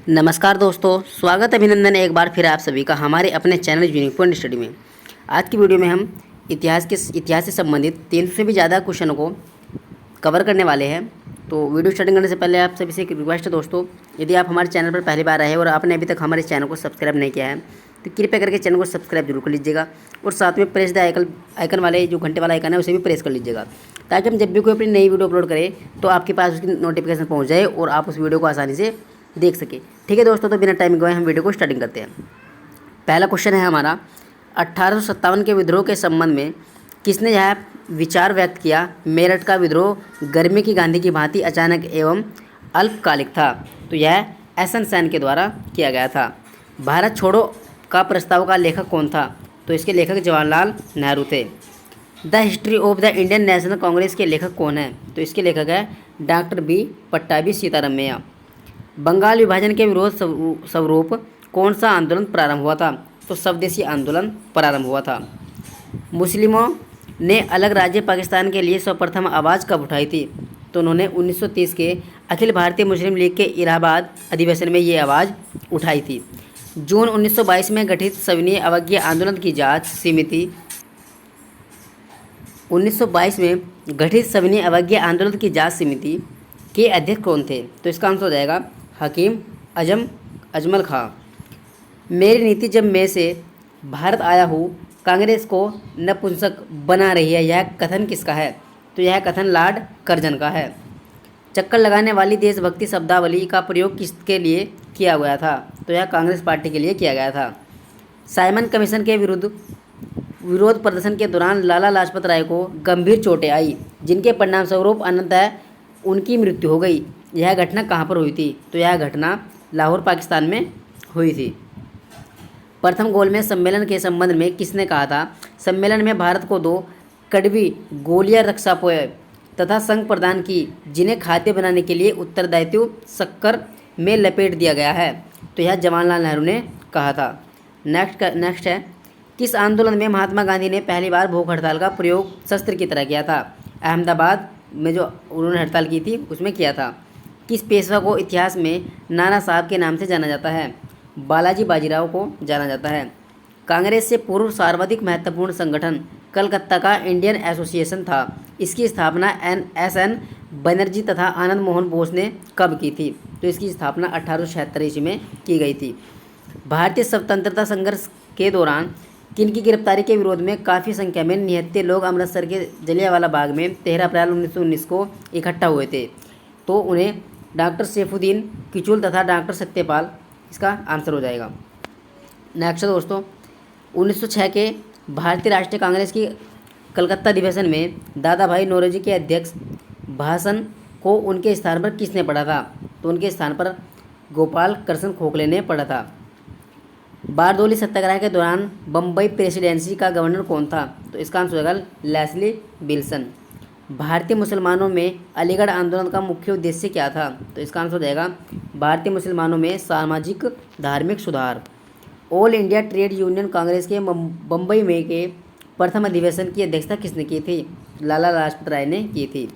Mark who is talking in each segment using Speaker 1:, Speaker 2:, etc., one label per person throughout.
Speaker 1: नमस्कार दोस्तों, स्वागत अभिनंदन एक बार फिर आप सभी का हमारे अपने चैनल यूनिक पॉइंट स्टडी में। आज की वीडियो में हम इतिहास से संबंधित 300 से भी ज़्यादा क्वेश्चनों को कवर करने वाले हैं। तो वीडियो स्टार्टिंग करने से पहले आप सभी से एक रिक्वेस्ट है दोस्तों, यदि आप हमारे चैनल पर पहली बार आए हैं और आपने अभी तक हमारे चैनल को सब्सक्राइब नहीं किया है तो कृपया करके चैनल को सब्सक्राइब जरूर कर लीजिएगा और साथ में प्रेस द आइकन वाले जो घंटे वाला आइकन है उसे भी प्रेस कर लीजिएगा, ताकि हम जब भी कोई अपनी नई वीडियो अपलोड करें तो आपके पास उसकी नोटिफिकेशन पहुँच जाए और आप उस वीडियो को आसानी से देख सके। ठीक है दोस्तों, तो बिना टाइम गवाए हम वीडियो को स्टार्टिंग करते हैं। पहला क्वेश्चन है हमारा, 1857 के विद्रोह के संबंध में किसने यह विचार व्यक्त किया, मेरठ का विद्रोह गर्मी की गांधी की भांति अचानक एवं अल्पकालिक था। तो यह एस.एन. सेन के द्वारा किया गया था। भारत छोड़ो का प्रस्ताव का लेखक कौन था? तो इसके लेखक जवाहरलाल नेहरू थे। The history of the Indian national Congress के लेखक कौन है? तो इसके लेखक है डॉक्टर बी पट्टाभी सीतारामैया। बंगाल विभाजन के विरोध स्वरूप कौन सा आंदोलन प्रारंभ हुआ था? तो स्वदेशी आंदोलन प्रारंभ हुआ था। मुस्लिमों ने अलग राज्य पाकिस्तान के लिए सर्वप्रथम आवाज़ कब उठाई थी? तो उन्होंने 1930 के अखिल भारतीय मुस्लिम लीग के इलाहाबाद अधिवेशन में ये आवाज़ उठाई थी। जून 1922 में गठित सविनय अवज्ञा आंदोलन की जांच समिति 1922 में गठित सविनय अवज्ञा आंदोलन की जांच समिति के अध्यक्ष कौन थे? तो इसका आंसर हो जाएगा हकीम अजमल खां। मेरी नीति जब मैं से भारत आया हूँ कांग्रेस को नपुंसक बना रही है, यह कथन किसका है? तो यह कथन लॉर्ड कर्जन का है। चक्कर लगाने वाली देशभक्ति शब्दावली का प्रयोग किसके लिए किया गया था? तो यह कांग्रेस पार्टी के लिए किया गया था। साइमन कमीशन के विरोध प्रदर्शन के दौरान लाला लाजपत राय को गंभीर चोटें आई, जिनके परिणाम स्वरूप अनंततः उनकी मृत्यु हो गई। यह घटना कहाँ पर हुई थी? तो यह घटना लाहौर पाकिस्तान में हुई थी। प्रथम गोलमेज सम्मेलन के संबंध में किसने कहा था? सम्मेलन में भारत को 2 कड़वी गोलियां रक्षापोय तथा संघ प्रदान की, जिन्हें खाद्य बनाने के लिए उत्तरदायित्व शक्कर में लपेट दिया गया है। तो यह जवाहरलाल नेहरू ने कहा था। नेक्स्ट है, किस आंदोलन में महात्मा गांधी ने पहली बार भूख हड़ताल का प्रयोग शस्त्र की तरह किया था? अहमदाबाद में जो उन्होंने हड़ताल की थी उसमें किया था। किस पेशवा को इतिहास में नाना साहब के नाम से जाना जाता है? बालाजी बाजीराव को जाना जाता है। कांग्रेस से पूर्व सर्वाधिक महत्वपूर्ण संगठन कलकत्ता का इंडियन एसोसिएशन था। इसकी स्थापना एस.एन. बनर्जी तथा आनंद मोहन बोस ने कब की थी? तो इसकी स्थापना 1876 ईस्वी में की गई थी। भारतीय स्वतंत्रता संघर्ष के दौरान किनकी गिरफ्तारी के विरोध में काफ़ी संख्या में निहत्थे लोग अमृतसर के जलियांवाला बाग में 13 अप्रैल 1919 को इकट्ठा हुए थे? तो उन्हें डॉक्टर सैफुद्दीन किचलू तथा डॉक्टर सत्यपाल इसका आंसर हो जाएगा। नेक्स्ट दोस्तों, 1906 के भारतीय राष्ट्रीय कांग्रेस की कलकत्ता अधिवेशन में दादा भाई नौरोजी के अध्यक्ष भाषण को उनके स्थान पर किसने पढ़ा था? तो उनके स्थान पर गोपाल कृष्ण खोखले ने पढ़ा था। बारदोली सत्याग्रह के दौरान बम्बई प्रेसिडेंसी का गवर्नर कौन था? तो इसका आंसर हो जाएगा लेस्ली विल्सन। भारतीय मुसलमानों में अलीगढ़ आंदोलन का मुख्य उद्देश्य क्या था? तो इसका आंसर हो जाएगा भारतीय मुसलमानों में सामाजिक धार्मिक सुधार। All India trade union Congress के बम्बई में के प्रथम अधिवेशन की अध्यक्षता किसने की थी? लाला लाजपत राय ने की थी।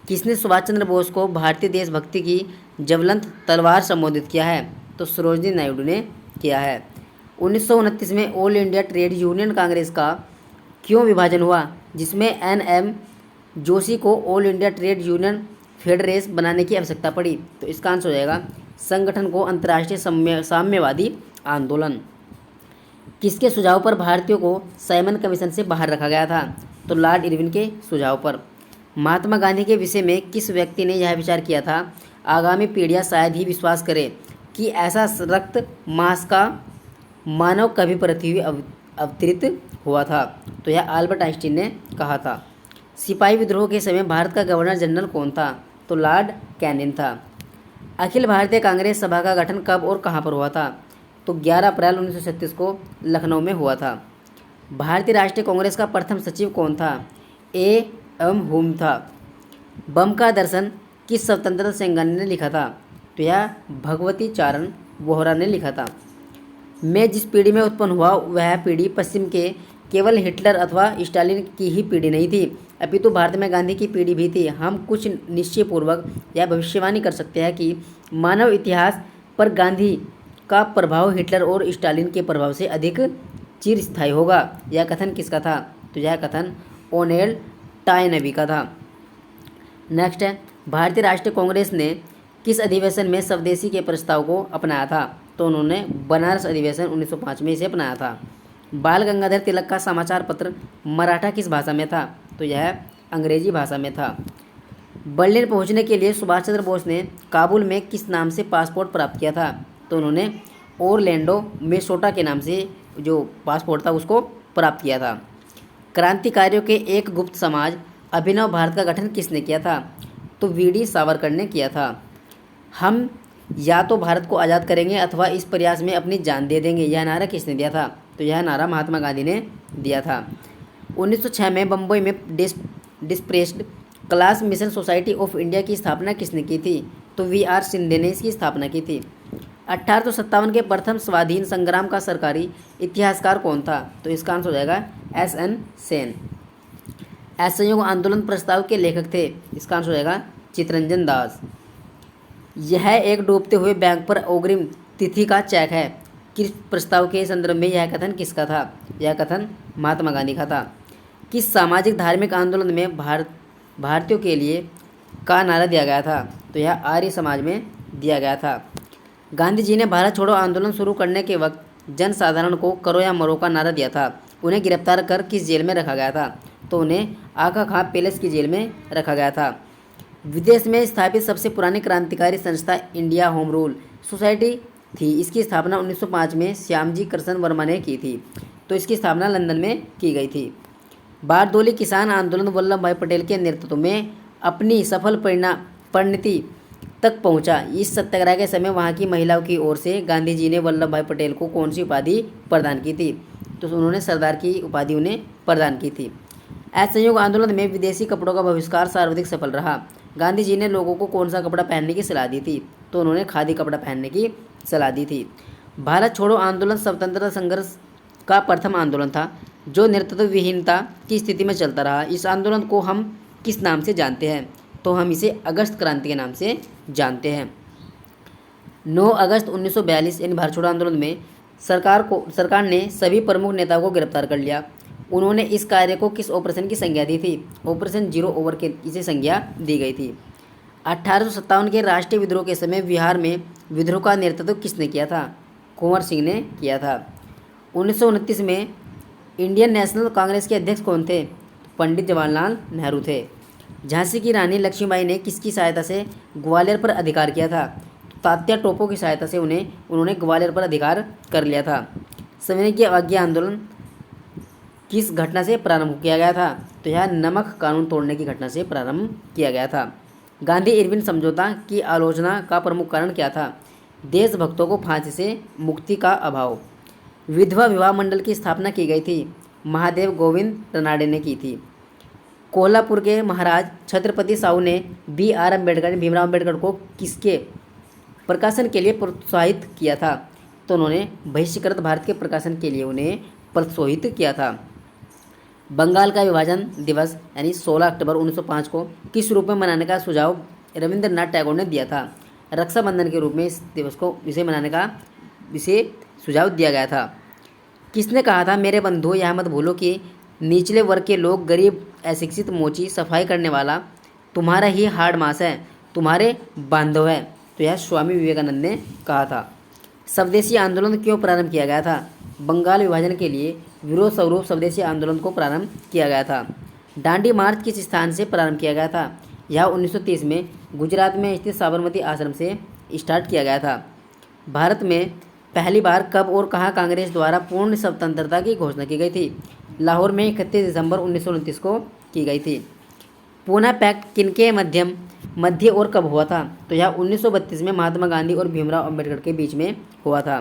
Speaker 1: किसने सुभाष चंद्र बोस को भारतीय देशभक्ति की ज्वलंत तलवार संबोधित किया है? तो सरोजिनी नायडू ने किया है। 1929 में all India trade union Congress का क्यों विभाजन हुआ, जिसमें एन.एम. जोशी को all India trade union federation बनाने की आवश्यकता पड़ी? तो इसका आंसर हो जाएगा संगठन को अंतर्राष्ट्रीय साम्यवादी आंदोलन। किसके सुझाव पर भारतीयों को साइमन कमीशन से बाहर रखा गया था? तो लॉर्ड इरविन के सुझाव पर। महात्मा गांधी के विषय में किस व्यक्ति ने यह विचार किया था, आगामी पीढ़ियां शायद ही विश्वास करें कि ऐसा रक्त मांस का मानव कभी पृथ्वी अवतरित हुआ था? तो यह अल्बर्ट आइंस्टीन ने कहा था। सिपाही विद्रोह के समय भारत का गवर्नर जनरल कौन था? तो लॉर्ड कैनिंग था। अखिल भारतीय कांग्रेस सभा का गठन कब और कहां पर हुआ था? तो 11 अप्रैल 1937 को लखनऊ में हुआ था। भारतीय राष्ट्रीय कांग्रेस का प्रथम सचिव कौन था? ए.एम. हुम था। बम का दर्शन किस स्वतंत्रता सेनानी ने लिखा था? तो यह भगवती चारण वोहरा ने लिखा था। मैं जिस पीढ़ी में उत्पन्न हुआ वह पीढ़ी पश्चिम के केवल हिटलर अथवा स्टालिन की ही पीढ़ी नहीं थी, अपितु भारत में गांधी की पीढ़ी भी थी। हम कुछ निश्चयपूर्वक यह भविष्यवाणी कर सकते हैं कि मानव इतिहास पर गांधी का प्रभाव हिटलर और स्टालिन के प्रभाव से अधिक चिरस्थायी होगा। यह कथन किसका था? तो यह कथन ओनेल टायनबी का था। नेक्स्ट है, भारतीय राष्ट्रीय कांग्रेस ने किस अधिवेशन में स्वदेशी के प्रस्ताव को अपनाया था? तो उन्होंने बनारस अधिवेशन 1905 में इसे अपनाया था। बाल गंगाधर तिलक का समाचार पत्र मराठा किस भाषा में था? तो यह अंग्रेजी भाषा में था। बर्लिन पहुंचने के लिए सुभाष चंद्र बोस ने काबुल में किस नाम से पासपोर्ट प्राप्त किया था? तो उन्होंने ओरलैंडो मिनेसोटा के नाम से जो पासपोर्ट था उसको प्राप्त किया था। क्रांतिकारियों के एक गुप्त समाज अभिनव भारत का गठन किसने किया था? तो वीडी सावरकर ने किया था। हम या तो भारत को आज़ाद करेंगे अथवा इस प्रयास में अपनी जान दे देंगे, यह नारा किसने दिया था? तो यह नारा महात्मा गांधी ने दिया था। 1906 में बम्बई में depressed class mission society of India की स्थापना किसने की थी? तो वी.आर. सिंधे ने इसकी स्थापना की थी। 1857 के प्रथम स्वाधीन संग्राम का सरकारी इतिहासकार कौन था? तो इसका आंसर हो जाएगा एस.एन. सेन। असहयोग आंदोलन प्रस्ताव के लेखक थे, इसका आंसर हो जाएगा चित्तरंजन दास। यह एक डूबते हुए बैंक पर अग्रिम तिथि का चेक है, किस प्रस्ताव के संदर्भ में यह कथन किसका था? यह कथन महात्मा गांधी का था। किस सामाजिक धार्मिक आंदोलन में भारतीयों के लिए का नारा दिया गया था? तो यह आर्य समाज में दिया गया था। गांधी जी ने भारत छोड़ो आंदोलन शुरू करने के वक्त जनसाधारण को करो या मरो का नारा दिया था। उन्हें गिरफ्तार कर किस जेल में रखा गया था? तो उन्हें आगा खां पैलेस की जेल में रखा गया था। विदेश में स्थापित सबसे पुरानी क्रांतिकारी संस्था इंडिया होम रूल सोसाइटी थी। इसकी स्थापना 1905 में श्यामजी कृष्ण वर्मा ने की थी। तो इसकी स्थापना लंदन में की गई थी। बारदोली किसान आंदोलन वल्लभ भाई पटेल के नेतृत्व में अपनी सफल परिणति तक पहुंचा। इस सत्याग्रह के समय वहां की महिलाओं की ओर से गांधी जी ने वल्लभ भाई पटेल को कौन सी उपाधि प्रदान की थी? तो उन्होंने सरदार की उपाधि उन्हें प्रदान की थी। असहयोग आंदोलन में विदेशी कपड़ों का बहिष्कार सर्वाधिक सफल रहा। गांधी जी ने लोगों को कौन सा कपड़ा पहनने की सलाह दी थी? तो उन्होंने खादी कपड़ा पहनने की सलाह दी थी। भारत छोड़ो आंदोलन स्वतंत्रता संघर्ष का प्रथम आंदोलन था जो नेतृत्व विहीनता की स्थिति में चलता रहा। इस आंदोलन को हम किस नाम से जानते हैं? तो हम इसे अगस्त क्रांति के नाम से जानते हैं। 9 अगस्त 1942 यानी भारत छोड़ो आंदोलन में सरकार ने सभी प्रमुख नेताओं को गिरफ्तार कर लिया। उन्होंने इस कार्य को किस ऑपरेशन की संज्ञा दी थी? ऑपरेशन जीरो ओवर के इसे संज्ञा दी गई थी। 1857 के राष्ट्रीय विद्रोह के समय बिहार में विद्रोह का नेतृत्व किसने किया था? कुंवर सिंह ने किया था। 1929 में इंडियन नेशनल कांग्रेस के अध्यक्ष कौन थे? पंडित जवाहरलाल नेहरू थे। झांसी की रानी लक्ष्मीबाई ने किसकी सहायता से ग्वालियर पर अधिकार किया था? तात्या टोपे की सहायता से उन्होंने ग्वालियर पर अधिकार कर लिया था। सविनय की अवज्ञा आंदोलन किस घटना से प्रारंभ किया गया था? तो यह नमक कानून तोड़ने की घटना से प्रारंभ किया गया था। गांधी इरविन समझौता की आलोचना का प्रमुख कारण क्या था? देशभक्तों को फांसी से मुक्ति का अभाव। विधवा विवाह मंडल की स्थापना की गई थी। महादेव गोविंद रनाडे ने की थी। कोल्हापुर के महाराज छत्रपति साहू ने B.R. अम्बेडकर भीमराव अम्बेडकर को किसके प्रकाशन के लिए प्रोत्साहित किया था? तो उन्होंने बहिष्कृत भारत के प्रकाशन के लिए उन्हें प्रोत्साहित किया था। बंगाल का विभाजन दिवस यानी 16 अक्टूबर 1905 को किस रूप में मनाने का सुझाव रविंद्रनाथ टैगोर ने दिया था? रक्षाबंधन के रूप में इस दिवस को इसे मनाने का सुझाव दिया गया था। किसने कहा था मेरे बंधुओं यह मत भूलो कि निचले वर्ग के लोग गरीब अशिक्षित मोची सफाई करने वाला तुम्हारा ही हार्ड मास है, तुम्हारे बांधव है? तो यह स्वामी विवेकानंद ने कहा था। स्वदेशी आंदोलन क्यों प्रारंभ किया गया था? बंगाल विभाजन के लिए विरोध स्वरूप स्वदेशी आंदोलन को प्रारंभ किया गया था। दांडी मार्च किस स्थान से प्रारंभ किया गया था? यह 1930 में गुजरात में स्थित साबरमती आश्रम से स्टार्ट किया गया था। भारत में पहली बार कब और कहाँ कांग्रेस द्वारा पूर्ण स्वतंत्रता की घोषणा की गई थी? लाहौर में 31 दिसंबर 1929 को की गई थी। पूना पैक्ट किनके मध्य और कब हुआ था? तो यह 1932 में महात्मा गांधी और भीमराव अम्बेडकर के बीच में हुआ था।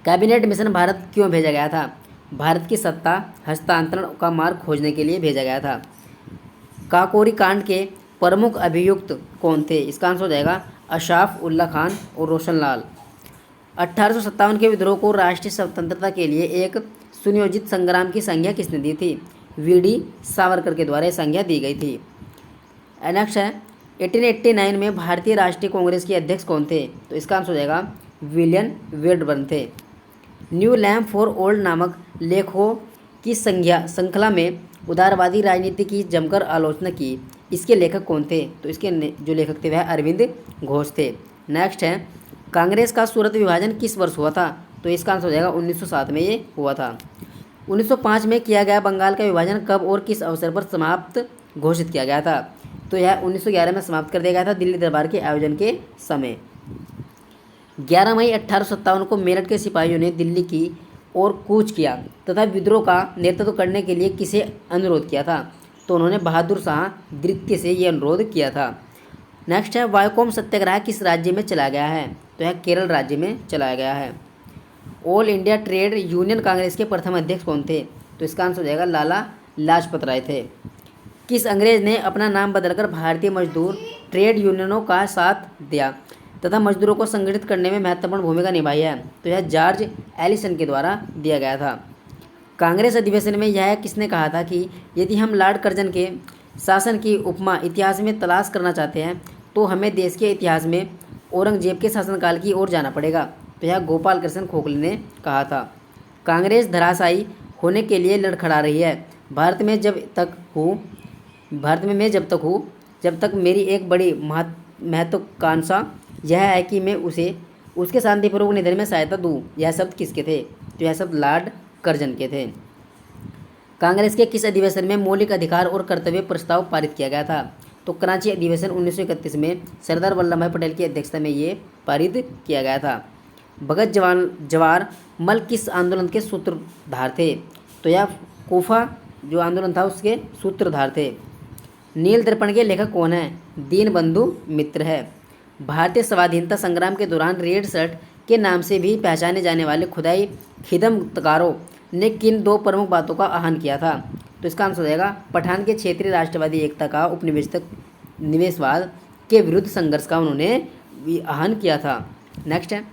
Speaker 1: कैबिनेट मिशन भारत क्यों भेजा गया था? भारत की सत्ता हस्तांतरण का मार्ग खोजने के लिए भेजा गया था। काकोरी कांड के प्रमुख अभियुक्त कौन थे? इसका आंसर हो जाएगा अशराफ उल्लाह खान और रोशन लाल। 1857 के विद्रोह को राष्ट्रीय स्वतंत्रता के लिए एक सुनियोजित संग्राम की संज्ञा किसने दी थी? वी.डी. सावरकर के द्वारा संज्ञा दी गई थी। नेक्स्ट है 1889 में भारतीय राष्ट्रीय कांग्रेस के अध्यक्ष कौन थे? तो इसका आंसर हो जाएगा विलियम वेडबर्न थे। न्यू लैम्प फॉर ओल्ड नामक लेखों की श्रृंखला में उदारवादी राजनीति की जमकर आलोचना की। इसके लेखक कौन थे? तो इसके जो लेखक थे वह अरविंद घोष थे। नेक्स्ट है, कांग्रेस का सूरत विभाजन किस वर्ष हुआ था? तो इसका आंसर हो जाएगा 1907 में ये हुआ था। 1905 में किया गया बंगाल का विभाजन कब और किस अवसर पर समाप्त घोषित किया गया था? तो यह 1911 में समाप्त कर दिया गया था दिल्ली दरबार के आयोजन के समय। 11 मई 1857 को मेरठ के सिपाहियों ने दिल्ली की ओर कूच किया तथा विद्रोह का नेतृत्व करने के लिए किसे अनुरोध किया था? तो उन्होंने बहादुर शाह द्वितीय से ये अनुरोध किया था। नेक्स्ट है, वायकोम सत्याग्रह किस राज्य में चला गया है? तो यह केरल राज्य में चलाया गया है। All India trade union Congress के प्रथम अध्यक्ष कौन थे? तो इसका आंसर हो जाएगा लाला लाजपत राय थे। किस अंग्रेज ने अपना नाम बदलकर भारतीय मजदूर ट्रेड यूनियनों का साथ दिया तथा मजदूरों को संगठित करने में महत्वपूर्ण भूमिका निभाई है? तो यह जॉर्ज एलिसन के द्वारा दिया गया था। कांग्रेस अधिवेशन में यह किसने कहा था कि यदि हम लॉर्ड कर्जन के शासन की उपमा इतिहास में तलाश करना चाहते हैं तो हमें देश के इतिहास में औरंगजेब के शासनकाल की ओर जाना पड़ेगा? तो यह गोपाल कृष्ण गोखले ने कहा था। कांग्रेस धराशायी होने के लिए लड़खड़ा रही है। भारत में मैं जब तक हूँ जब तक मेरी एक बड़ी महत्वाकांक्षा यह है कि मैं उसके शांतिपूर्वक निधन में सहायता दूँ। यह शब्द किसके थे? तो यह शब्द लॉर्ड कर्जन के थे। कांग्रेस के किस अधिवेशन में मौलिक अधिकार और कर्तव्य प्रस्ताव पारित किया गया था? तो कराची अधिवेशन 1931 में सरदार वल्लभ भाई पटेल की अध्यक्षता में ये पारित किया गया था। भगत जवाहर मल किस आंदोलन के सूत्रधार थे? तो यह कोफा जो आंदोलन था उसके सूत्रधार थे। नील दर्पण के लेखक कौन है? दीनबंधु मित्र है। भारतीय स्वाधीनता संग्राम के दौरान रेड शर्ट के नाम से भी पहचाने जाने वाले खुदाई खिदमतकारों ने किन दो प्रमुख बातों का आह्वान किया था? तो इसका आंसर हो जाएगा पठान के क्षेत्रीय राष्ट्रवादी एकता का उपनिवेशवाद के विरुद्ध संघर्ष का उन्होंने आह्वान किया था। नेक्स्ट है,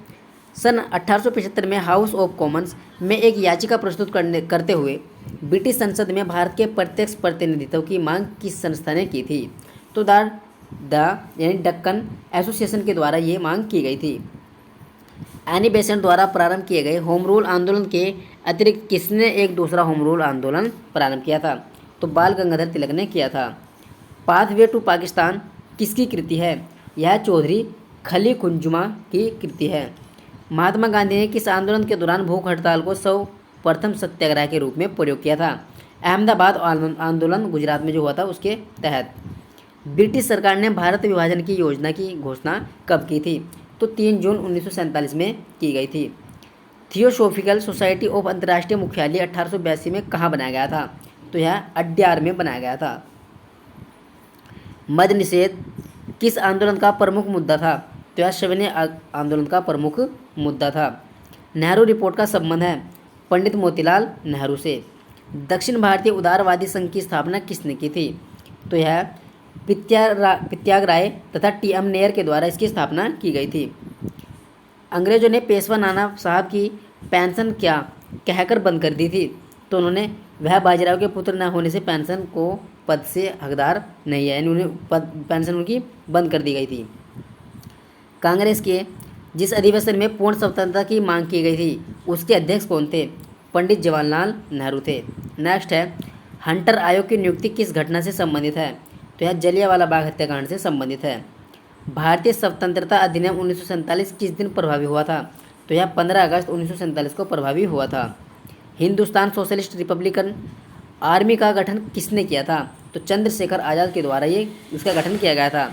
Speaker 1: सन 1875 में हाउस ऑफ कॉमन्स में एक याचिका प्रस्तुत करते हुए ब्रिटिश संसद में भारत के प्रत्यक्ष प्रतिनिधित्व की मांग किस संस्था ने की थी? तो यानी डक्कन एसोसिएशन के द्वारा ये मांग की गई थी। एनी बेसेंट द्वारा प्रारंभ किए गए होम रूल आंदोलन के अतिरिक्त किसने एक दूसरा होम रूल आंदोलन प्रारंभ किया था? तो बाल गंगाधर तिलक ने किया था। पाथवे टू पाकिस्तान किसकी कृति है? यह चौधरी खली खुंजुमा की कृति है। महात्मा गांधी ने किस आंदोलन के दौरान भूख हड़ताल को सर्वप्रथम सत्याग्रह के रूप में प्रयोग किया था? अहमदाबाद आंदोलन गुजरात में जो हुआ था उसके तहत। ब्रिटिश सरकार ने भारत विभाजन की योजना की घोषणा कब की थी? तो 3 जून 1947 में की गई थी। थियोसॉफिकल सोसाइटी ऑफ अंतर्राष्ट्रीय मुख्यालय 1882 में कहाँ बनाया गया था? तो यह अड्यार में बनाया गया था। मद्य निषेध किस आंदोलन का प्रमुख मुद्दा था? तो यह सविनय आंदोलन का प्रमुख मुद्दा था। नेहरू रिपोर्ट का संबंध है पंडित मोतीलाल नेहरू से। दक्षिण भारतीय उदारवादी संघ की स्थापना किसने की थी? तो यह पित्यागराय तथा टी.एम. नेयर के द्वारा इसकी स्थापना की गई थी। अंग्रेजों ने पेशवा नाना साहब की पेंशन क्या कहकर बंद कर दी थी? तो उन्होंने वह बाजीराव के पुत्र न होने से पेंशन को पद से हकदार नहीं है, यानी उन्हें पेंशन उनकी बंद कर दी गई थी। कांग्रेस के जिस अधिवेशन में पूर्ण स्वतंत्रता की मांग की गई थी उसके अध्यक्ष कौन थे? पंडित जवाहरलाल नेहरू थे। नेक्स्ट है, हंटर आयोग की नियुक्ति किस घटना से संबंधित है? तो यह जलियांवाला बाग हत्याकांड से संबंधित है। भारतीय स्वतंत्रता अधिनियम 1947 किस दिन प्रभावी हुआ था? तो यह 15 अगस्त 1947 को प्रभावी हुआ था। हिंदुस्तान सोशलिस्ट रिपब्लिकन आर्मी का गठन किसने किया था? तो चंद्रशेखर आज़ाद के द्वारा ये उसका गठन किया गया था।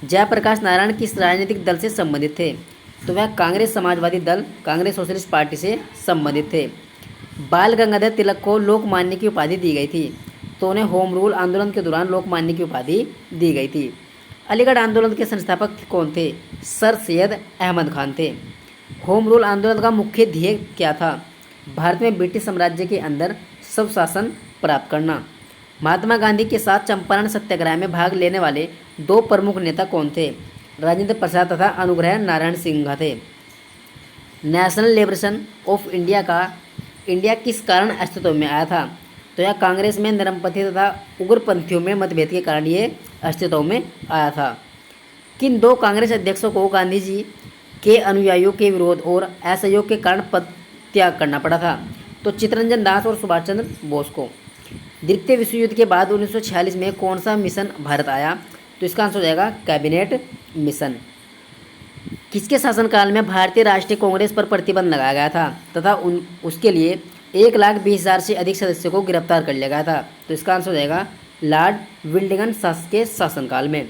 Speaker 1: जयप्रकाश नारायण किस राजनीतिक दल से संबंधित थे? तो वह कांग्रेस समाजवादी दल कांग्रेस सोशलिस्ट पार्टी से संबंधित थे। बाल गंगाधर तिलक को लोकमान्य की उपाधि दी गई थी, तो उन्हें होम रूल आंदोलन के दौरान लोकमान्य की उपाधि दी गई थी। अलीगढ़ आंदोलन के संस्थापक कौन थे? सर सैयद अहमद खान थे। होम रूल आंदोलन का मुख्य ध्येय क्या था? भारत में ब्रिटिश साम्राज्य के अंदर स्वशासन प्राप्त करना। महात्मा गांधी के साथ चंपारण सत्याग्रह में भाग लेने वाले 2 प्रमुख नेता कौन थे? राजेंद्र प्रसाद तथा अनुग्रह नारायण सिंह थे। नेशनल लिबरेशन ऑफ इंडिया किस कारण अस्तित्व में आया था? तो यह कांग्रेस में नरमपंथी तथा उग्रपंथियों में मतभेद के कारण ये अस्तित्व में आया था। किन दो कांग्रेस अध्यक्षों को गांधी जी के अनुयायियों के विरोध और असहयोग के कारण पद त्याग करना पड़ा था? तो चित्तरंजन दास और सुभाष चंद्र बोस को। द्वितीय विश्व युद्ध के बाद 1946 में कौन सा मिशन भारत आया? तो इसका आंसर हो जाएगा कैबिनेट मिशन। किसके शासनकाल में भारतीय राष्ट्रीय कांग्रेस पर प्रतिबंध लगाया गया था तथा उसके लिए 1,20,000 से अधिक सदस्यों को गिरफ्तार कर लिया गया था? तो इसका आंसर हो जाएगा लॉर्ड विल्डिंगटन के शासनकाल में।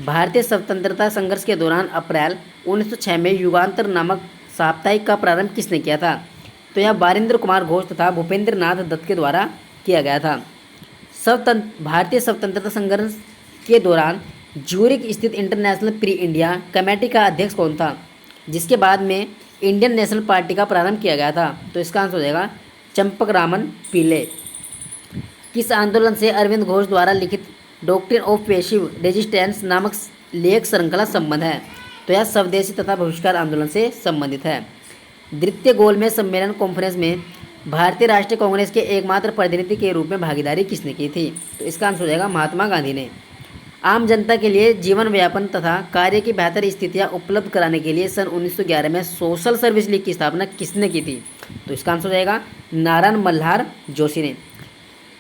Speaker 1: भारतीय स्वतंत्रता संघर्ष के दौरान अप्रैल 1906 में युगांतर नामक साप्ताहिक का प्रारंभ किसने किया था? तो यह बारिंद्र कुमार घोष तथा भूपेंद्र नाथ दत्त के द्वारा किया गया था। भारतीय स्वतंत्रता संघर्ष के दौरान ज्यूरिख स्थित इंटरनेशनल प्री इंडिया कमेटी का अध्यक्ष कौन था, जिसके बाद में इंडियन नेशनल पार्टी का प्रारंभ किया गया था? तो इसका आंसर हो जाएगा चंपकरामन पीले। किस आंदोलन से अरविंद घोष द्वारा लिखित डॉक्ट्रिन ऑफ पैसिव रेजिस्टेंस नामक लेख श्रृंखला संबंध है? तो यह स्वदेशी तथा बहिष्कार आंदोलन से संबंधित है। द्वितीय गोलमेज सम्मेलन कॉन्फ्रेंस में भारतीय राष्ट्रीय कांग्रेस के एकमात्र प्रतिनिधि के रूप में भागीदारी किसने की थी? तो इसका आंसर हो जाएगा महात्मा गांधी ने। आम जनता के लिए जीवन व्यापन तथा कार्य की बेहतर स्थितियां उपलब्ध कराने के लिए सन 1911 में सोशल सर्विस लीग की स्थापना किसने की थी? तो इसका आंसर हो जाएगा नारायण मल्हार जोशी ने।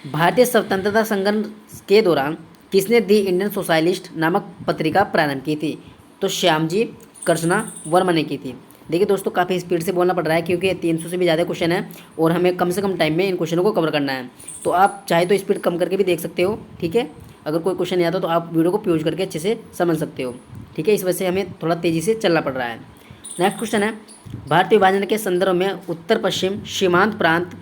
Speaker 1: भारतीय स्वतंत्रता संघर्ष के दौरान किसने दी इंडियन सोशलिस्ट नामक पत्रिका प्रारंभ की थी? तो श्यामजी कृष्णा वर्मा ने की थी। देखिए दोस्तों, काफ़ी स्पीड से बोलना पड़ रहा है क्योंकि 300 से भी ज़्यादा क्वेश्चन है और हमें कम से कम टाइम में इन क्वेश्चनों को कवर करना है। तो आप चाहे तो स्पीड कम करके भी देख सकते हो, ठीक है। अगर कोई क्वेश्चन नहीं आता तो आप वीडियो को पॉज करके अच्छे से समझ सकते हो, ठीक है। इस वजह से हमें थोड़ा तेज़ी से चलना पड़ रहा है। नेक्स्ट क्वेश्चन है, भारतीय विभाजन के संदर्भ में उत्तर पश्चिम सीमांत प्रांत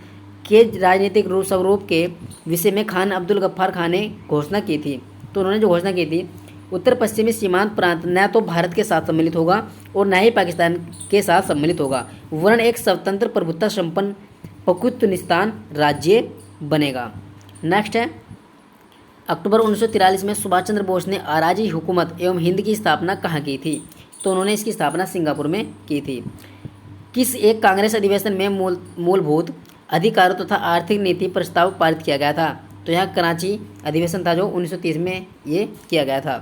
Speaker 1: के राजनीतिक स्वरूप के विषय में खान अब्दुल गफ्फार खान ने घोषणा की थी। तो उन्होंने जो घोषणा की थी, उत्तर पश्चिमी सीमांत प्रांत न तो भारत के साथ सम्मिलित होगा और न ही पाकिस्तान के साथ सम्मिलित होगा, वरन एक स्वतंत्र प्रभुत्व संपन्न पकुत्निस्तान राज्य बनेगा। नेक्स्ट है, अक्टूबर 1943 में सुभाष चंद्र बोस ने आराजी हुकूमत एवं हिंद की स्थापना कहाँ की थी? तो उन्होंने इसकी स्थापना सिंगापुर में की थी। किस एक कांग्रेस अधिवेशन में मूलभूत अधिकारों तथा आर्थिक नीति प्रस्ताव पारित किया गया था? तो यह कराची अधिवेशन था जो 1930 में ये किया गया था।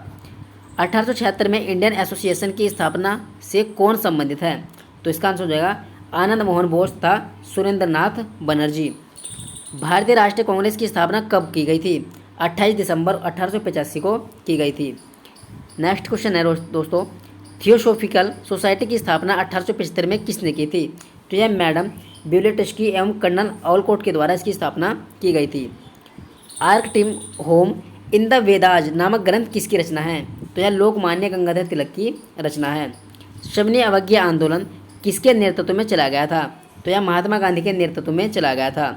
Speaker 1: 1876 में इंडियन एसोसिएशन की स्थापना से कौन संबंधित है? तो इसका आंसर हो जाएगा आनंद मोहन बोस तथा सुरेंद्र नाथ बनर्जी। भारतीय राष्ट्रीय कांग्रेस की स्थापना कब की गई थी? 28 दिसंबर 1885 को की गई थी। नेक्स्ट क्वेश्चन है दोस्तों, थियोसॉफिकल सोसाइटी की स्थापना 1875 में किसने की थी? तो यह मैडम ब्यूलेटस्की एवं कर्नल ऑलकोट के द्वारा इसकी स्थापना की गई थी। Arctic home in the Vedas नामक ग्रंथ किसकी रचना है? तो यह लोकमान्य गंगाधर तिलक की रचना है। शबनी अवज्ञा आंदोलन किसके नेतृत्व में चला गया था? तो यह महात्मा गांधी के नेतृत्व में चला गया था।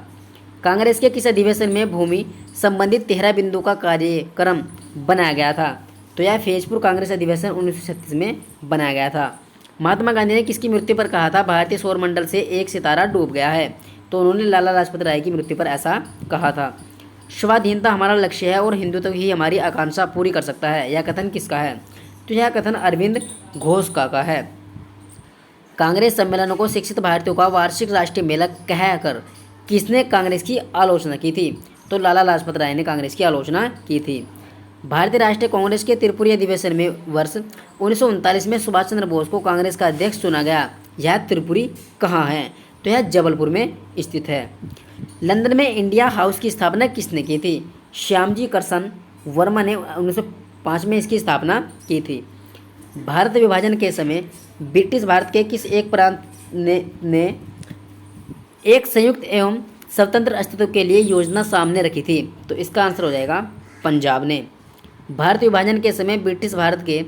Speaker 1: कांग्रेस के किस अधिवेशन में भूमि संबंधित 13 बिंदु का कार्यक्रम बनाया गया था? तो यह फैजपुर कांग्रेस अधिवेशन 1936 में बनाया गया था। महात्मा गांधी ने किसकी मृत्यु पर कहा था भारतीय सौर मंडल से एक सितारा डूब गया है? तो उन्होंने लाला लाजपत राय की मृत्यु पर ऐसा कहा था। स्वाधीनता हमारा लक्ष्य है और हिंदुत्व ही हमारी आकांक्षा पूरी कर सकता है, यह कथन किसका है? तो यह कथन अरविंद घोष का है। कांग्रेस सम्मेलनों को शिक्षित भारतीयों का वार्षिक राष्ट्रीय मेला कहकर किसने कांग्रेस की आलोचना की थी? तो लाला लाजपत राय ने कांग्रेस की आलोचना की थी। भारतीय राष्ट्रीय कांग्रेस के त्रिपुरी अधिवेशन में वर्ष 1939 में सुभाष चंद्र बोस को कांग्रेस का अध्यक्ष चुना गया। यह त्रिपुरी कहाँ है? तो यह जबलपुर में स्थित है। लंदन में इंडिया हाउस की स्थापना किसने की थी? श्यामजी कृष्ण वर्मा ने 1905 में इसकी स्थापना की थी। भारत विभाजन के समय ब्रिटिश भारत के किस एक प्रांत ने एक संयुक्त एवं स्वतंत्र अस्तित्व के लिए योजना सामने रखी थी? तो इसका आंसर हो जाएगा पंजाब ने। भारत विभाजन के समय ब्रिटिश भारत के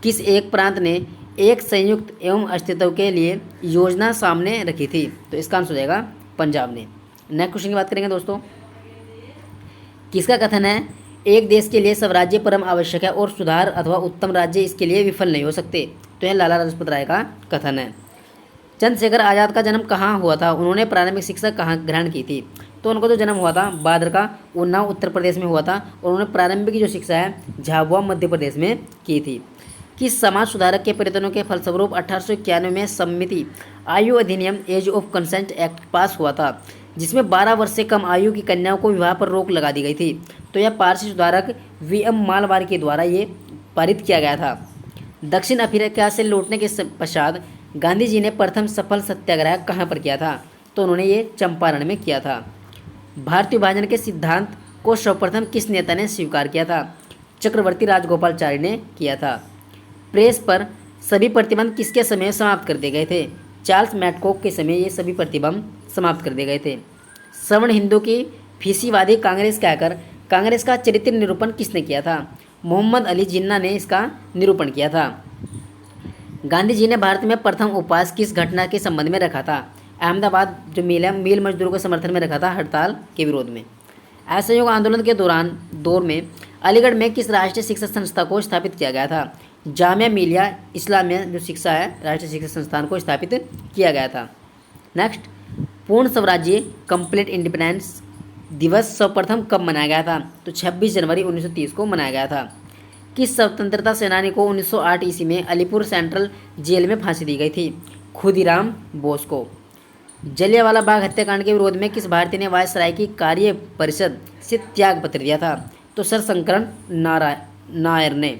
Speaker 1: किस एक प्रांत ने एक संयुक्त एवं अस्तित्व के लिए योजना सामने रखी थी? तो इसका आंसर हो जाएगा पंजाब ने। नेक्स्ट क्वेश्चन की बात करेंगे दोस्तों, किसका कथन है एक देश के लिए स्वराज्य परम आवश्यक है और सुधार अथवा उत्तम राज्य इसके लिए विफल नहीं हो सकते? तो यह लाला लाजपत राय का कथन है। चंद्रशेखर आज़ाद का जन्म कहाँ हुआ था? उन्होंने प्रारंभिक शिक्षा कहाँ ग्रहण की थी? तो उनका जो जन्म हुआ था भादरका उन्नाव उत्तर प्रदेश में हुआ था और उन्होंने प्रारंभिक जो शिक्षा है झाबुआ मध्य प्रदेश में की थी। किस समाज सुधारक के प्रयत्नों के फलस्वरूप 1891 में सम्मति आयु अधिनियम age of consent act pass हुआ था, जिसमें 12 वर्ष से कम आयु की कन्याओं को विवाह पर रोक लगा दी गई थी। तो यह पारसी सुधारक वी.एम. मालवार के द्वारा ये पारित किया गया था। दक्षिण अफ्रीका से लौटने के पश्चात गांधी जी ने प्रथम सफल सत्याग्रह कहाँ पर किया था? तो उन्होंने ये चंपारण में किया था। भारतीय विभाजन के सिद्धांत को सर्वप्रथम किस नेता ने स्वीकार किया था? चक्रवर्ती राजगोपालाचारी ने किया था। प्रेस पर सभी प्रतिबंध किसके समय समाप्त कर दिए गए थे? चार्ल्स मैडकॉक के समय ये सभी प्रतिबंध समाप्त कर दिए गए थे। सवर्ण हिंदू की फीसीवादी कांग्रेस कहकर कांग्रेस का चरित्र निरूपण किसने किया था? मोहम्मद अली जिन्ना ने इसका निरूपण किया था। गांधी जी ने भारत में प्रथम उपवास किस घटना के संबंध में रखा था? अहमदाबाद जो मिल मजदूरों के समर्थन में रखा था, हड़ताल के विरोध में। असहयोग आंदोलन के दौर में अलीगढ़ में किस राष्ट्रीय शिक्षा संस्था को स्थापित किया गया था? जामिया मिलिया इस्लामिया जो शिक्षा है राष्ट्रीय शिक्षा संस्थान को स्थापित किया गया था। नेक्स्ट, पूर्ण स्वराज्य कंप्लीट इंडिपेंडेंस दिवस सर्वप्रथम कब मनाया गया था? तो 26 जनवरी 1930 को मनाया गया था। किस स्वतंत्रता सेनानी को 1908 ईस्वी में अलीपुर सेंट्रल जेल में फांसी दी गई थी? खुदीराम बोस को। जलियांवाला बाग हत्याकांड के विरोध में किस भारतीय ने वायसराय की कार्य परिषद से त्याग पत्र दिया था? तो सर शंकरन नायर ने।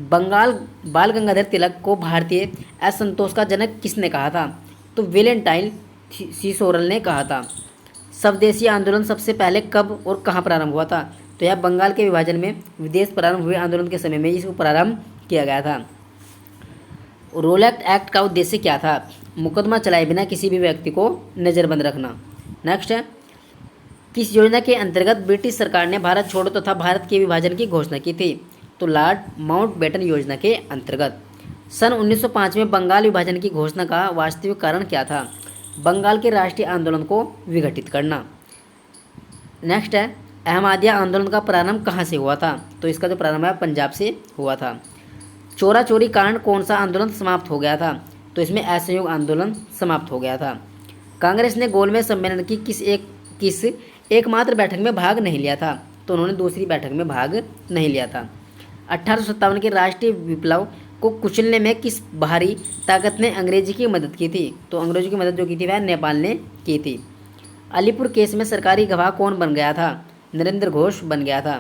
Speaker 1: बंगाल बाल गंगाधर तिलक को भारतीय असंतोष का जनक किसने कहा था? तो वेलेंटाइन सीसोरल ने कहा था। स्वदेशी आंदोलन सबसे पहले कब और कहाँ प्रारंभ हुआ था? तो यह बंगाल के विभाजन में विदेश प्रारंभ हुए आंदोलन के समय में इसको प्रारंभ किया गया था। रोलैक्ट एक्ट का उद्देश्य क्या था? मुकदमा चलाए बिना किसी भी व्यक्ति को नज़रबंद रखना। नेक्स्ट है, किस योजना के अंतर्गत ब्रिटिश सरकार ने भारत छोड़ो तथा भारत के विभाजन की घोषणा की थी? तो लॉर्ड माउंटबेटन योजना के अंतर्गत। सन 1905 में बंगाल विभाजन की घोषणा का वास्तविक कारण क्या था? बंगाल के राष्ट्रीय आंदोलन को विघटित करना। नेक्स्ट है, अहमदिया आंदोलन का प्रारंभ कहाँ से हुआ था? तो इसका जो प्रारंभ है पंजाब से हुआ था। चोरा चोरी कारण कौन सा आंदोलन समाप्त हो गया था? तो इसमें असहयोग आंदोलन समाप्त हो गया था। कांग्रेस ने गोलमेज सम्मेलन की किस एकमात्र बैठक में भाग नहीं लिया था? तो उन्होंने दूसरी बैठक में भाग नहीं लिया था। 1857 के राष्ट्रीय विप्लव को कुचलने में किस बाहरी ताकत ने अंग्रेजी की मदद की थी? तो अंग्रेजों की मदद जो की थी वह नेपाल ने की थी। अलीपुर केस में सरकारी गवाह कौन बन गया था? नरेंद्र घोष बन गया था।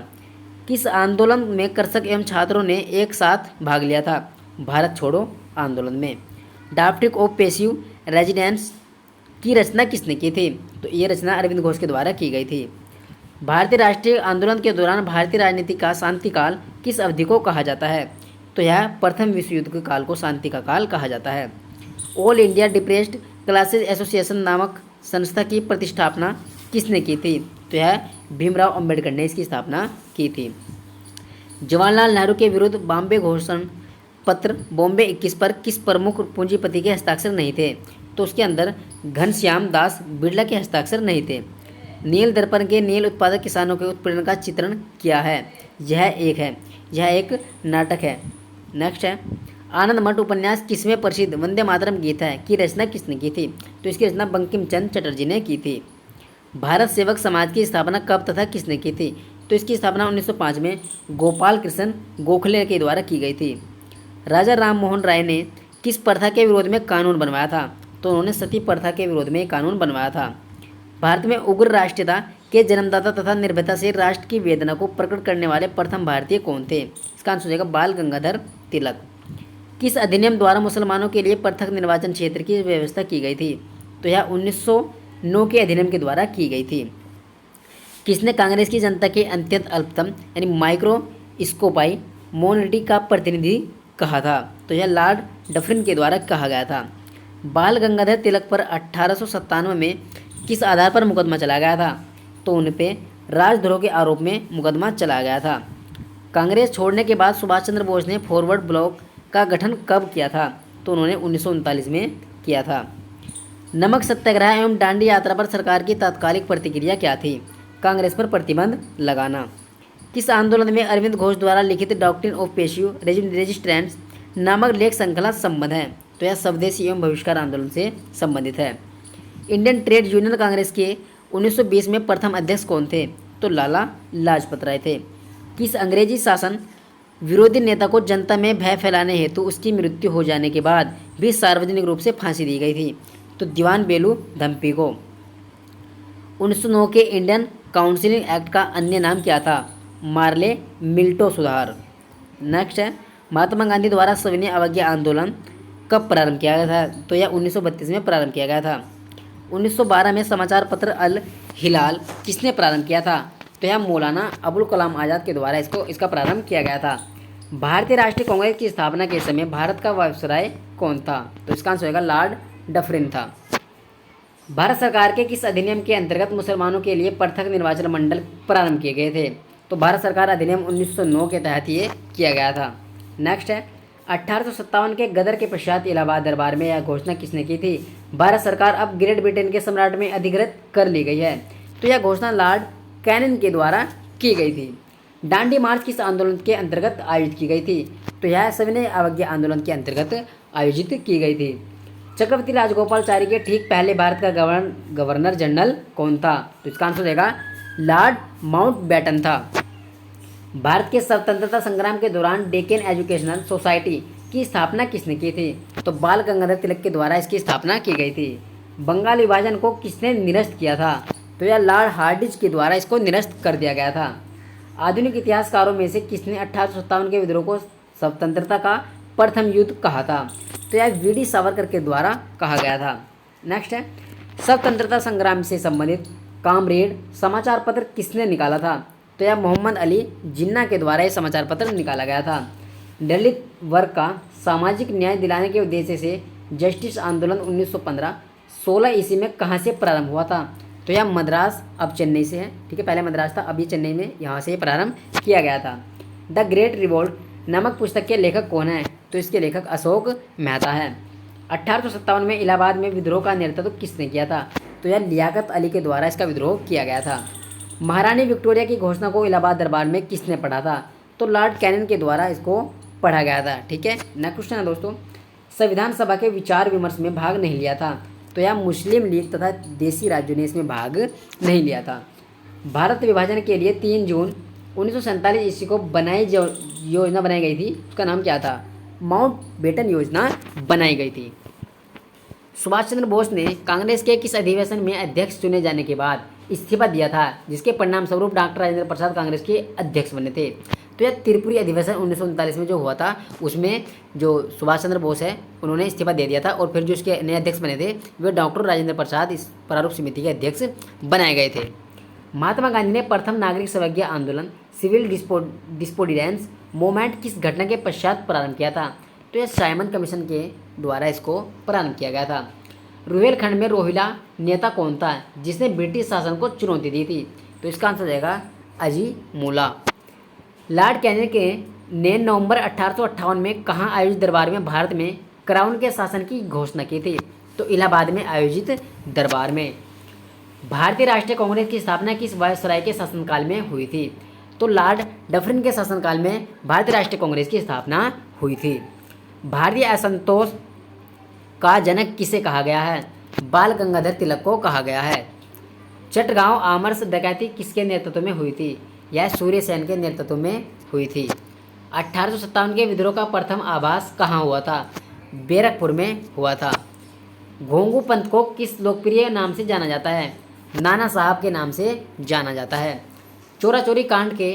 Speaker 1: किस आंदोलन में कृषक एवं छात्रों ने एक साथ भाग लिया था? भारत छोड़ो आंदोलन में। डायप्टिक ऑफ पैसिव रेजिडेंस की रचना किसने की थी? तो ये रचना अरविंद घोष के द्वारा की गई थी। भारतीय राष्ट्रीय आंदोलन के दौरान भारतीय राजनीति का शांतिकाल किस अवधि को कहा जाता है? तो यह प्रथम विश्व युद्ध के काल को शांति का काल कहा जाता है। All India depressed classes association नामक संस्था की प्रतिष्ठापना किसने की थी? तो यह भीमराव अंबेडकर ने इसकी स्थापना की थी। जवाहरलाल नेहरू के विरुद्ध बॉम्बे घोषणा पत्र बॉम्बे 21 पर किस प्रमुख पूंजीपति के हस्ताक्षर नहीं थे? तो उसके अंदर घनश्याम दास बिड़ला के हस्ताक्षर नहीं थे। नील दर्पण के नील उत्पादक किसानों के उत्पीड़न का चित्रण किया है। यह एक नाटक है। नेक्स्ट है, आनंद मठ उपन्यास किसमें प्रसिद्ध वंदे मातरम गीत है की रचना किसने की थी? तो इसकी रचना बंकिम चंद्र चटर्जी ने की थी। भारत सेवक समाज की स्थापना कब तथा किसने की थी? तो इसकी स्थापना 1905 में गोपाल कृष्ण गोखले के द्वारा की गई थी। राजा राम मोहन राय ने किस प्रथा के विरोध में कानून बनवाया था? तो उन्होंने सती प्रथा के विरोध में कानून बनवाया था। भारत में उग्र राष्ट्रीयता के जन्मदाता तथा निर्भयता से राष्ट्र की वेदना को प्रकट करने वाले प्रथम भारतीय कौन थे? इसका आंसर हो जाएगा बाल गंगाधर तिलक। किस अधिनियम द्वारा मुसलमानों के लिए पृथक निर्वाचन क्षेत्र की व्यवस्था की गई थी? तो यह 1909 के अधिनियम के द्वारा की गई थी। किसने कांग्रेस की जनता के अत्यंत अल्पतम यानी माइक्रोस्कोपाई मोनिटी का प्रतिनिधि कहा था? तो यह लॉर्ड डफरिन के द्वारा कहा गया था। बाल गंगाधर तिलक पर 1897 में किस आधार पर मुकदमा चलाया गया था? तो उन पे राजद्रोह के आरोप में मुकदमा चलाया गया था। कांग्रेस छोड़ने के बाद सुभाष चंद्र बोस ने फॉरवर्ड ब्लॉक का गठन कब किया था? तो उन्होंने 1939 में किया था। नमक सत्याग्रह एवं दांडी यात्रा पर सरकार की तात्कालिक प्रतिक्रिया क्या थी? कांग्रेस पर प्रतिबंध लगाना। किस आंदोलन में अरविंद घोष द्वारा लिखित डॉक्ट्रिन ऑफ पेशियो रेजिस्टेंस नामक लेख श्रृंखला संबद्ध है? तो यह स्वदेशी एवं बहिष्कार आंदोलन से संबंधित है। इंडियन ट्रेड यूनियन कांग्रेस के 1920 में प्रथम अध्यक्ष कौन थे? तो लाला लाजपत राय थे। किस अंग्रेजी शासन विरोधी नेता को जनता में भय फैलाने हेतु उसकी मृत्यु हो जाने के बाद भी सार्वजनिक रूप से फांसी दी गई थी? तो दीवान बेलू धम्पी को। 1909 के इंडियन काउंसिलिंग एक्ट का अन्य नाम क्या था? मार्ले मिल्टो सुधार। नेक्स्ट है, महात्मा गांधी द्वारा सविनय अवज्ञा आंदोलन कब प्रारंभ किया गया था? तो यह 1932 में प्रारंभ किया गया था। 1912 में समाचार पत्र अल हिलाल किसने प्रारंभ किया था? तो यह मौलाना अबुल कलाम आज़ाद के द्वारा इसका प्रारंभ किया गया था। भारतीय राष्ट्रीय कांग्रेस की स्थापना के समय भारत का वायसराय कौन था? तो इसका आंसर होगा लॉर्ड डफरिन था। भारत सरकार के किस अधिनियम के अंतर्गत मुसलमानों के लिए पृथक निर्वाचन मंडल प्रारंभ किए गए थे? तो भारत सरकार अधिनियम 1909 के तहत ये किया गया था। नेक्स्ट है, 1857 के गदर के पश्चात इलाहाबाद दरबार में यह घोषणा किसने की थी? भारत सरकार अब ग्रेट ब्रिटेन के सम्राट में अधिकृत कर ली गई है। तो यह घोषणा लॉर्ड कैनिंग के द्वारा की गई थी। दांडी मार्च किस आंदोलन के अंतर्गत आयोजित की गई थी? तो यह सविनय अवज्ञा आंदोलन के अंतर्गत आयोजित की गई थी। चक्रवर्ती राजगोपालाचारी के ठीक पहले भारत का गवर्नर जनरल कौन था? तो इसका आंसर देगा लॉर्ड माउंटबेटन था। भारत के स्वतंत्रता संग्राम के दौरान डेक्कन एजुकेशनल सोसाइटी की स्थापना किसने की थी? तो बाल गंगाधर तिलक के द्वारा इसकी स्थापना की गई थी। बंगाल विभाजन को किसने निरस्त किया था? तो यह लॉर्ड हार्डिंज के द्वारा इसको निरस्त कर दिया गया था। आधुनिक इतिहासकारों में से किसने 1857 के विद्रोह को स्वतंत्रता का प्रथम युद्ध कहा था? तो यह वीडी सावरकर के द्वारा कहा गया था। नेक्स्ट है, स्वतंत्रता संग्राम से संबंधित कामरेड समाचार पत्र किसने निकाला था? तो यह मोहम्मद अली जिन्ना के द्वारा यह समाचार पत्र निकाला गया था। दलित वर्ग का सामाजिक न्याय दिलाने के उद्देश्य से जस्टिस आंदोलन 1915 16 ईस्वी में कहाँ से प्रारंभ हुआ था? तो यह मद्रास, अब चेन्नई से है, ठीक है, पहले मद्रास था, अब ये चेन्नई में यहाँ से प्रारंभ किया गया था। द ग्रेट रिवोल्ट नामक पुस्तक के लेखक कौन है? तो इसके लेखक अशोक मेहता है। 1857 में इलाहाबाद में विद्रोह का नेतृत्व किसने किया था? तो यह लियाकत अली के द्वारा इसका विद्रोह किया गया था। महारानी विक्टोरिया की घोषणा को इलाहाबाद दरबार में किसने पढ़ा था? तो लॉर्ड कैनिंग के द्वारा इसको पढ़ा गया था। ठीक है, नेक्स्ट क्वेश्चन है दोस्तों, संविधान सभा के विचार विमर्श में भाग नहीं लिया था? तो यह मुस्लिम लीग तथा देसी राज्यों ने इसमें भाग नहीं लिया था। भारत विभाजन के लिए 3 जून 1947 ईस्वी को योजना बनाई गई थी, उसका नाम क्या था? माउंटबेटन योजना बनाई गई थी। सुभाष चंद्र बोस ने कांग्रेस के किस अधिवेशन में अध्यक्ष चुने जाने के बाद इस्तीफा दिया था, जिसके परिणाम स्वरूप डॉक्टर राजेंद्र प्रसाद कांग्रेस के अध्यक्ष बने थे? तो यह त्रिपुरी अधिवेशन 1939 में जो हुआ था, उसमें जो सुभाष चंद्र बोस है उन्होंने इस्तीफा दे दिया था और फिर जो उसके नए अध्यक्ष बने थे वे डॉक्टर राजेंद्र प्रसाद इस प्रारूप समिति के अध्यक्ष बनाए गए थे। महात्मा गांधी ने प्रथम नागरिक स्वज्ञा आंदोलन सिविल डिसोबीडियंस मूवमेंट किस घटना के पश्चात प्रारंभ किया था? तो यह साइमन कमीशन के द्वारा इसको प्रारंभ किया गया था। रुहेलखंड में रोहिला नेता कौन था जिसने ब्रिटिश शासन को चुनौती दी थी? तो इसका आंसर जाएगा अजी मूला। लॉर्ड कैनिंग ने नवंबर 1858 में कहाँ आयोजित दरबार में भारत में क्राउन के शासन की घोषणा की थी? तो इलाहाबाद में आयोजित दरबार में। भारतीय राष्ट्रीय कांग्रेस की स्थापना किस वायसराय के शासनकाल में हुई थी? तो लॉर्ड डफरिन के शासनकाल में भारतीय राष्ट्रीय कांग्रेस की स्थापना हुई थी। भारतीय असंतोष का जनक किसे कहा गया है? बाल गंगाधर तिलक को कहा गया है। चटगांव आमर्स डकैती किसके नेतृत्व में हुई थी? यह सूर्य सेन के नेतृत्व में हुई थी। 1857 के विद्रोह का प्रथम आभास कहाँ हुआ था? बैरकपुर में हुआ था। घोंगू पंथ को किस लोकप्रिय नाम से जाना जाता है? नाना साहब के नाम से जाना जाता है। चोरा चोरी कांड के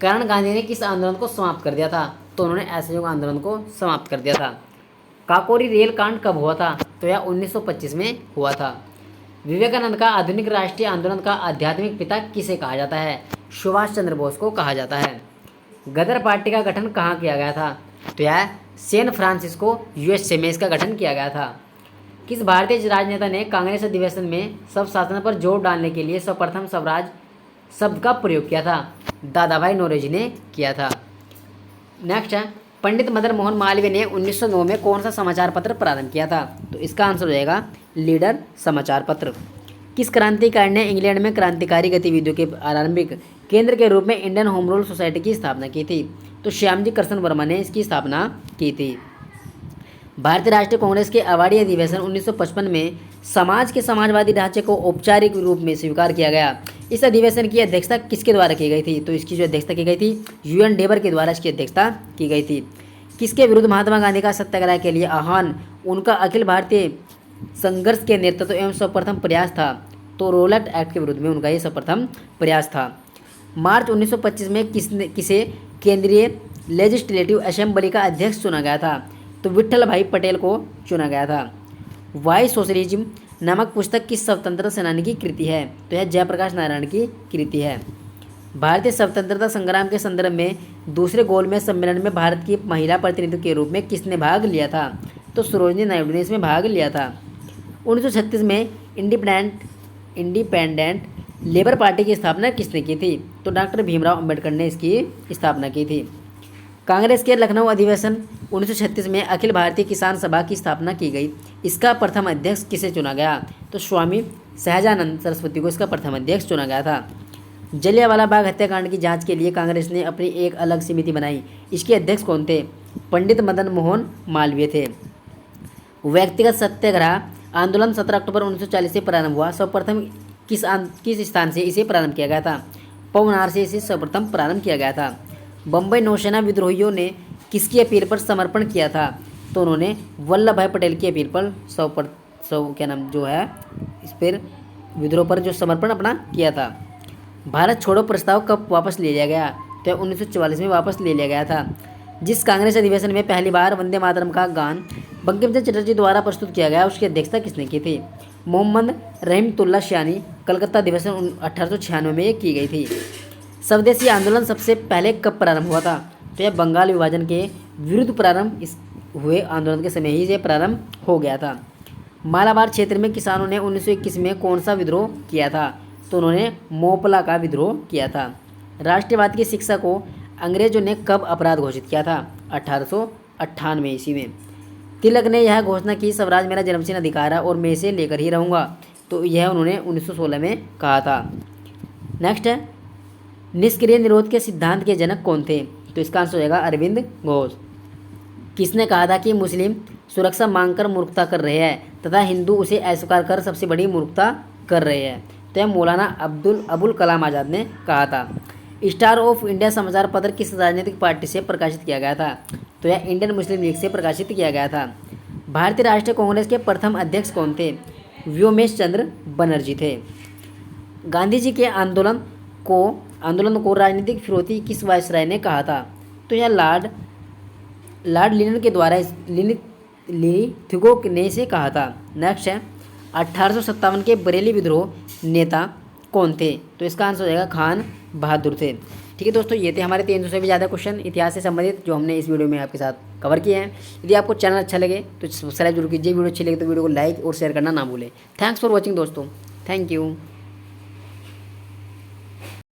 Speaker 1: कारण गांधी ने किस आंदोलन को समाप्त कर दिया था? तो उन्होंने असहयोग आंदोलन को समाप्त कर दिया था। काकोरी रेल कांड कब हुआ था? तो यह 1925 में हुआ था। विवेकानंद का आधुनिक राष्ट्रीय आंदोलन का आध्यात्मिक पिता किसे कहा जाता है? सुभाष चंद्र बोस को कहा जाता है। गदर पार्टी का गठन कहाँ किया गया था? तो यह सैन फ्रांसिस्को यूएसए में इसका गठन किया गया था। किस भारतीय राजनेता ने कांग्रेस अधिवेशन में सब शासन पर जोर डालने के लिए सर्वप्रथम स्वराज शब्द का प्रयोग किया था? दादा भाई नौरोजी ने किया था। नेक्स्ट है, पंडित मदन मोहन मालवीय ने 1909 में कौन सा समाचार पत्र प्रारंभ किया था? तो इसका आंसर हो जाएगा लीडर समाचार पत्र। किस क्रांतिकारी ने इंग्लैंड में क्रांतिकारी गतिविधियों के आरंभिक केंद्र के रूप में इंडियन होम रूल सोसाइटी की स्थापना की थी? तो श्यामजी कृष्ण वर्मा ने इसकी स्थापना की थी। भारतीय राष्ट्रीय कांग्रेस के अवार्डी अधिवेशन 1955 में समाज के समाजवादी ढांचे को औपचारिक रूप में स्वीकार किया गया। इस अधिवेशन की अध्यक्षता किसके द्वारा की गई थी? तो इसकी जो अध्यक्षता की गई थी यूएन डेवर के द्वारा इसकी अध्यक्षता की गई थी। किसके विरुद्ध महात्मा गांधी का सत्याग्रह के लिए आह्वान उनका अखिल भारतीय संघर्ष के नेतृत्व एवं सर्वप्रथम प्रयास था? तो रोलैक्ट एक्ट के विरुद्ध में उनका ये सर्वप्रथम प्रयास था। मार्च 1925 में किसे केंद्रीय लेजिस्लेटिव असेंबली का अध्यक्ष चुना गया था? तो विट्ठल भाई पटेल को चुना गया था। वाई सोशलिज्म नामक पुस्तक किस स्वतंत्रता सेनानी की कृति है? तो यह जयप्रकाश नारायण की कृति है। भारतीय स्वतंत्रता संग्राम के संदर्भ में दूसरे गोलमेज सम्मेलन में भारत की महिला प्रतिनिधि के रूप में किसने भाग लिया था? तो सरोजिनी नायडू ने इसमें भाग लिया था। 1936 में इंडिपेंडेंट लेबर पार्टी की स्थापना किसने की थी? तो डॉक्टर भीमराव अंबेडकर ने इसकी स्थापना की थी। कांग्रेस के लखनऊ अधिवेशन 1936 में अखिल भारतीय किसान सभा की स्थापना की गई। इसका प्रथम अध्यक्ष किसे चुना गया? तो स्वामी सहजानंद सरस्वती को इसका प्रथम अध्यक्ष चुना गया था। जलियांवाला बाग हत्याकांड की जांच के लिए कांग्रेस ने अपनी एक अलग समिति बनाई। इसके अध्यक्ष कौन थे? पंडित मदन मोहन मालवीय थे। व्यक्तिगत सत्याग्रह आंदोलन 17 अक्टूबर 1940 से प्रारंभ हुआ। सर्वप्रथम किस स्थान से इसे प्रारंभ किया गया था? पवनार से इसे सर्वप्रथम प्रारंभ किया गया था। बम्बई नौसेना विद्रोहियों ने किसकी अपील पर समर्पण किया था? तो उन्होंने वल्लभ भाई पटेल की अपील पर इस पर विद्रोह पर जो समर्पण अपना किया था। भारत छोड़ो प्रस्ताव कब वापस ले लिया गया? तो 1944 में वापस ले लिया गया था। जिस कांग्रेस अधिवेशन में पहली बार वंदे मातरम का गान बंकिम चंद्र चटर्जी द्वारा प्रस्तुत किया गया, उसकी अध्यक्षता किसने की थी? मोहम्मद रहीमतुल्लाह शानी। कलकत्ता अधिवेशन 1896 में की गई थी। स्वदेशी आंदोलन सबसे पहले कब प्रारंभ हुआ था? तो यह बंगाल विभाजन के विरुद्ध प्रारंभ हुए आंदोलन के समय ही ये प्रारंभ हो गया था। मालाबार क्षेत्र में किसानों ने 1921 में कौन सा विद्रोह किया था? तो उन्होंने मोपला का विद्रोह किया था। राष्ट्रवाद की शिक्षा को अंग्रेजों ने कब अपराध घोषित किया था? 1898 ईस्वी में। तिलक ने यह घोषणा की, स्वराज मेरा जन्मसिद्ध अधिकार है और मैं इसे लेकर ही रहूँगा। तो यह उन्होंने 1916 में कहा था। नेक्स्ट है, निष्क्रिय निरोध के सिद्धांत के जनक कौन थे? तो इसका आंसर हो जाएगा अरविंद घोष। किसने कहा था कि मुस्लिम सुरक्षा मांगकर मूर्खता कर रहे हैं तथा हिंदू उसे अस्वीकार कर सबसे बड़ी मूर्खता कर रहे हैं? तो यह मौलाना अबुल कलाम आज़ाद ने कहा था। स्टार ऑफ इंडिया समाचार पत्र किस राजनीतिक पार्टी से प्रकाशित किया गया था? तो यह इंडियन मुस्लिम लीग से प्रकाशित किया गया था। भारतीय राष्ट्रीय कांग्रेस के प्रथम अध्यक्ष कौन थे? व्योमेश चंद्र बनर्जी थे। गांधी जी के आंदोलन को राजनीतिक फिरौती किस वायसराय ने कहा था? तो यह लॉर्ड लिनन के द्वारा लिथिगो ने इसे कहा था। नेक्स्ट है, 1857 के बरेली विद्रोह नेता कौन थे? तो इसका आंसर हो जाएगा खान बहादुर थे। ठीक है दोस्तों, ये थे हमारे 300 से भी ज़्यादा क्वेश्चन इतिहास से संबंधित जो हमने इस वीडियो में आपके साथ कवर किए हैं। यदि आपको चैनल अच्छा लगे तो सब्सक्राइब जरूर कीजिए, वीडियो अच्छी लगे तो वीडियो को लाइक और शेयर करना ना भूलें। थैंक्स फॉर वॉचिंग दोस्तों, थैंक यू।